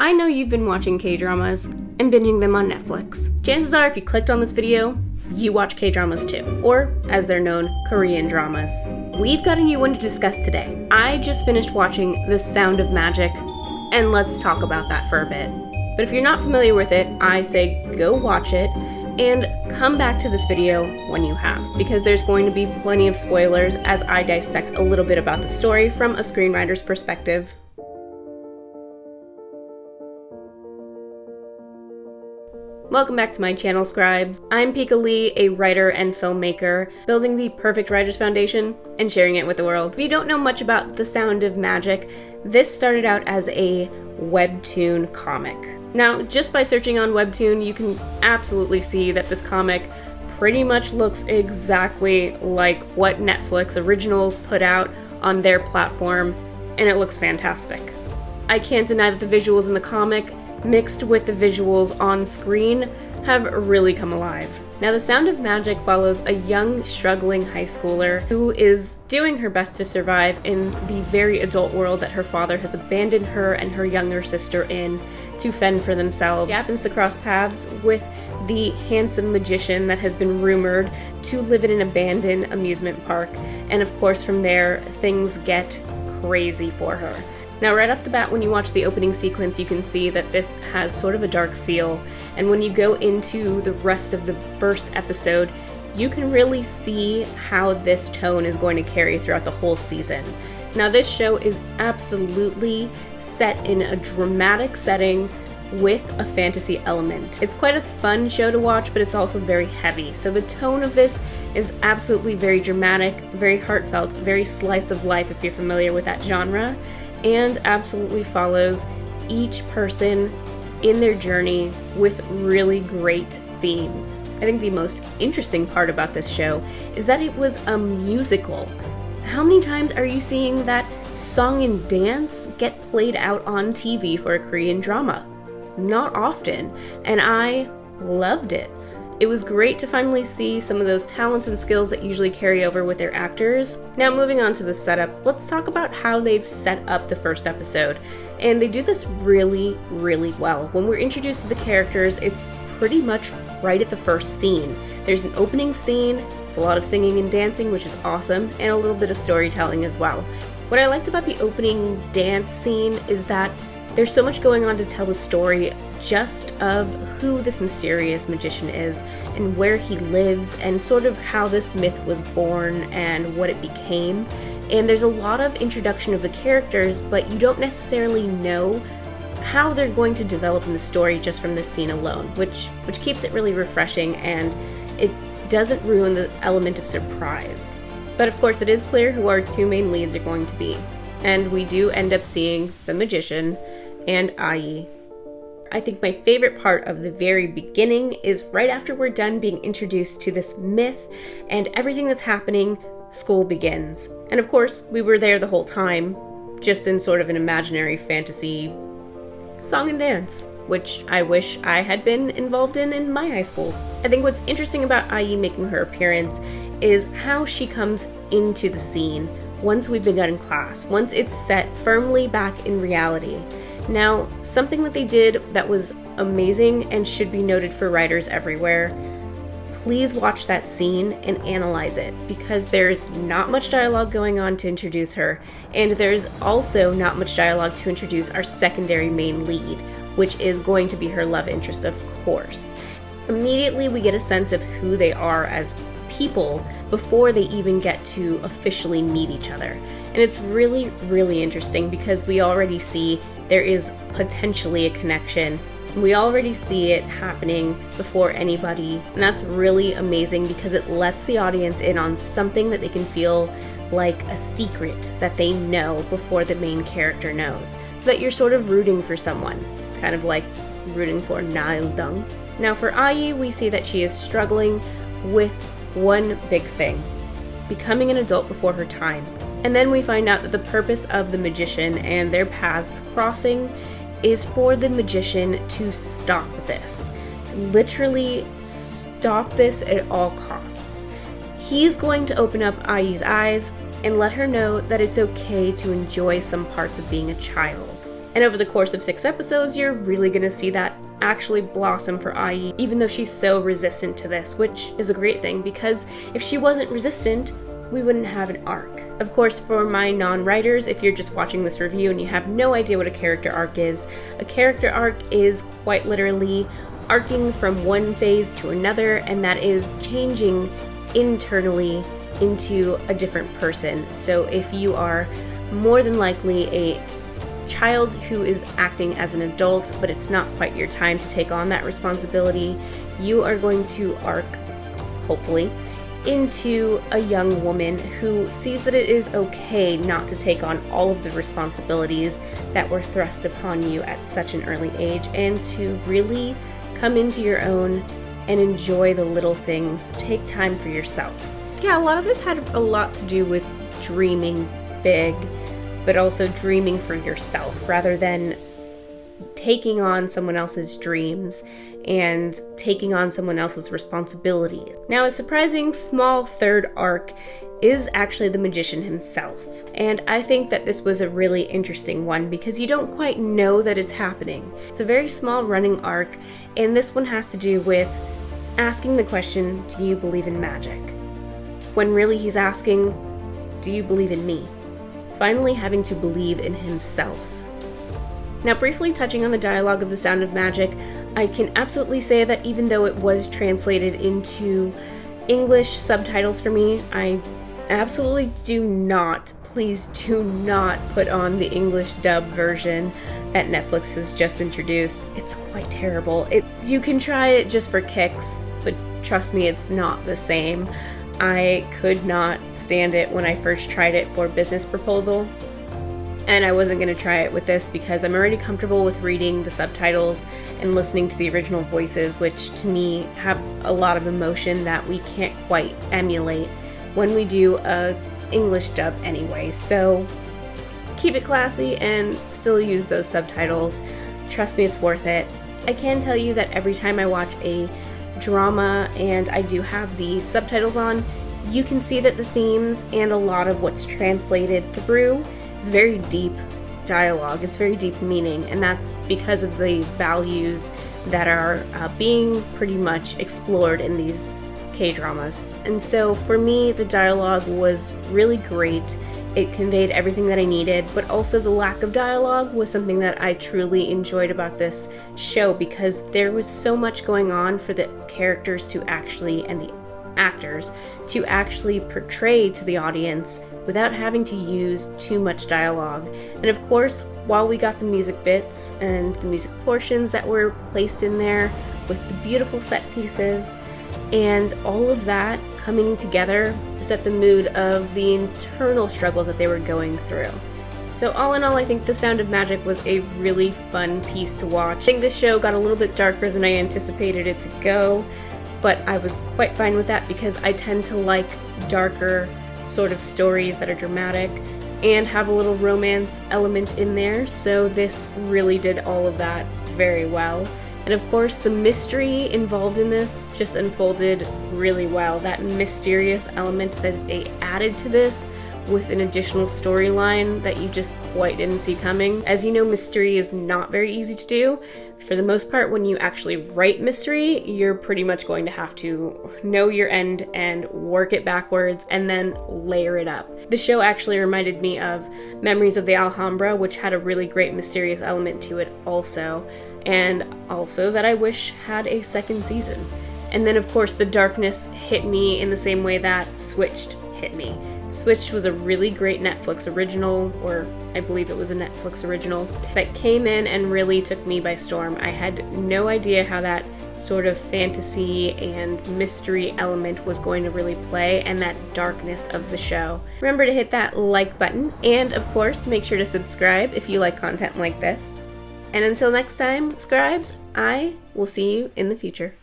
I know you've been watching K-dramas and binging them on Netflix. Chances are if you clicked on this video, you watch K-dramas too, or as they're known, Korean dramas. We've got a new one to discuss today. I just finished watching The Sound of Magic, and let's talk about that for a bit. But if you're not familiar with it, I say go watch it and come back to this video when you have, because there's going to be plenty of spoilers as I dissect a little bit about the story from a screenwriter's perspective. Welcome back to my channel, Scribes. I'm Pika Lee, a writer and filmmaker, building the perfect writer's foundation and sharing it with the world. If you don't know much about The Sound of Magic, this started out as a webtoon comic. Now, just by searching on Webtoon, you can absolutely see that this comic pretty much looks exactly like what Netflix originals put out on their platform, and it looks fantastic. I can't deny that the visuals in the comic, mixed with the visuals on screen, have really come alive. Now, The Sound of Magic follows a young, struggling high schooler who is doing her best to survive in the very adult world that her father has abandoned her and her younger sister in to fend for themselves. She happens to cross paths with the handsome magician that has been rumored to live in an abandoned amusement park, and of course from there, things get crazy for her. Now, right off the bat, when you watch the opening sequence, you can see that this has sort of a dark feel, and when you go into the rest of the first episode, you can really see how this tone is going to carry throughout the whole season. Now, this show is absolutely set in a dramatic setting with a fantasy element. It's quite a fun show to watch, but it's also very heavy, so the tone of this is absolutely very dramatic, very heartfelt, very slice of life if you're familiar with that genre, and absolutely follows each person in their journey with really great themes. I think the most interesting part about this show is that it was a musical. How many times are you seeing that song and dance get played out on TV for a Korean drama? Not often, and I loved it. It was great to finally see some of those talents and skills that usually carry over with their actors. Now, moving on to the setup, let's talk about how they've set up the first episode. And they do this really, really well. When we're introduced to the characters, it's pretty much right at the first scene. There's an opening scene, it's a lot of singing and dancing, which is awesome, and a little bit of storytelling as well. What I liked about the opening dance scene is that there's so much going on to tell the story just of who this mysterious magician is and where he lives and sort of how this myth was born and what it became. And there's a lot of introduction of the characters, but you don't necessarily know how they're going to develop in the story just from this scene alone, which keeps it really refreshing, and it doesn't ruin the element of surprise. But of course, it is clear who our two main leads are going to be, and we do end up seeing the magician and Ai. I think my favorite part of the very beginning is right after we're done being introduced to this myth and everything that's happening, school begins. And of course, we were there the whole time, just in sort of an imaginary fantasy song and dance, which I wish I had been involved in my high school. I think what's interesting about Ai making her appearance is how she comes into the scene once we've begun class, once it's set firmly back in reality. Now, something that they did that was amazing and should be noted for writers everywhere, please watch that scene and analyze it, because there's not much dialogue going on to introduce her, and there's also not much dialogue to introduce our secondary main lead, which is going to be her love interest, of course. Immediately we get a sense of who they are as people before they even get to officially meet each other. And it's really, really interesting because we already see there is potentially a connection. We already see it happening before anybody, and that's really amazing because it lets the audience in on something that they can feel like a secret that they know before the main character knows, so that you're sort of rooting for someone, kind of like rooting for Nail Dung. Now for Ai, we see that she is struggling with one big thing, becoming an adult before her time. And then we find out that the purpose of the magician and their paths crossing is for the magician to stop this. Literally stop this at all costs. He's going to open up Ai's eyes and let her know that it's okay to enjoy some parts of being a child. And over the course of 6 episodes, you're really gonna see that actually blossom for Ai, even though she's so resistant to this, which is a great thing, because if she wasn't resistant, we wouldn't have an arc. Of course, for my non-writers, if you're just watching this review and you have no idea what a character arc is, a character arc is quite literally arcing from one phase to another, and that is changing internally into a different person. So if you are more than likely a child who is acting as an adult, but it's not quite your time to take on that responsibility, you are going to arc, hopefully, into a young woman who sees that it is okay not to take on all of the responsibilities that were thrust upon you at such an early age, and to really come into your own and enjoy the little things. Take time for yourself. Yeah, a lot of this had a lot to do with dreaming big, but also dreaming for yourself rather than taking on someone else's dreams and taking on someone else's responsibilities. Now, a surprising small third arc is actually the magician himself. And I think that this was a really interesting one because you don't quite know that it's happening. It's a very small running arc, and this one has to do with asking the question, do you believe in magic? When really he's asking, do you believe in me? Finally having to believe in himself. Now, briefly touching on the dialogue of The Sound of Magic, I can absolutely say that even though it was translated into English subtitles for me, I absolutely do not, please do not put on the English dub version that Netflix has just introduced. It's quite terrible. You can try it just for kicks, but trust me, it's not the same. I could not stand it when I first tried it for Business Proposal, and I wasn't going to try it with this because I'm already comfortable with reading the subtitles and listening to the original voices, which to me have a lot of emotion that we can't quite emulate when we do a English dub anyway. So keep it classy and still use those subtitles. Trust me, it's worth it. I can tell you that every time I watch a drama and I do have the subtitles on, you can see that the themes and a lot of what's translated through is very deep dialogue. It's very deep meaning, and that's because of the values that are being pretty much explored in these K-dramas. And so for me, the dialogue was really great. It conveyed everything that I needed, but also the lack of dialogue was something that I truly enjoyed about this show because there was so much going on for the characters to actually, and the actors, to actually portray to the audience without having to use too much dialogue. And of course, while we got the music bits and the music portions that were placed in there with the beautiful set pieces, and all of that coming together to set the mood of the internal struggles that they were going through. So all in all, I think The Sound of Magic was a really fun piece to watch. I think this show got a little bit darker than I anticipated it to go, but I was quite fine with that because I tend to like darker sort of stories that are dramatic and have a little romance element in there, so this really did all of that very well. And of course, the mystery involved in this just unfolded really well. That mysterious element that they added to this with an additional storyline that you just quite didn't see coming. As you know, mystery is not very easy to do. For the most part, when you actually write mystery, you're pretty much going to have to know your end and work it backwards and then layer it up. The show actually reminded me of Memories of the Alhambra, which had a really great mysterious element to it also, and also that I wish had a second season. And then of course the darkness hit me in the same way that Switched hit me. Switched was a really great Netflix original, or I believe it was a Netflix original, that came in and really took me by storm. I had no idea how that sort of fantasy and mystery element was going to really play, and that darkness of the show. Remember to hit that like button, and of course make sure to subscribe if you like content like this. And until next time, scribes, I will see you in the future.